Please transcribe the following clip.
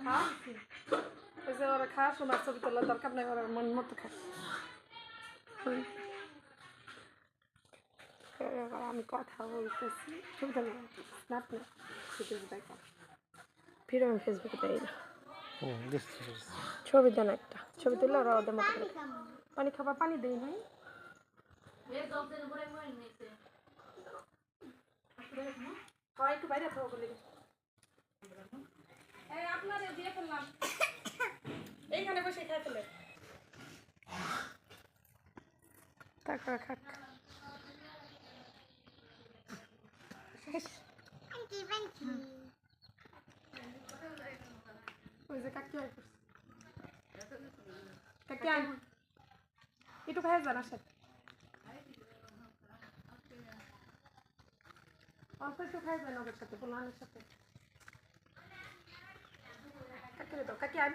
খাওয়াচ্ছি ওই যে ওরা খাওয়ার সময় ছবি তোলার দরকার নেই ওরা মন মতো খায় আমি কথা বলতেছি ছবি তোলা স্ন্যাপ না দেখো ফিরে আমি ফেসবুকে দেই না ছবি দেন একটা ছবি তুললে ওরা ওদের মতো পানি খাবার পানি দেই নাই হয় একটু বাইরে খাওয়া বলে আপনার দিয়ে ফেললাম এইখানে বসে খাই ফেলে তারপর খাক ওই যে কাকি হয় কাকি আন একটু খাই জানা সাথে অল্প একটু খাই যায় ওদের সাথে পোলানের সাথে কাকি আন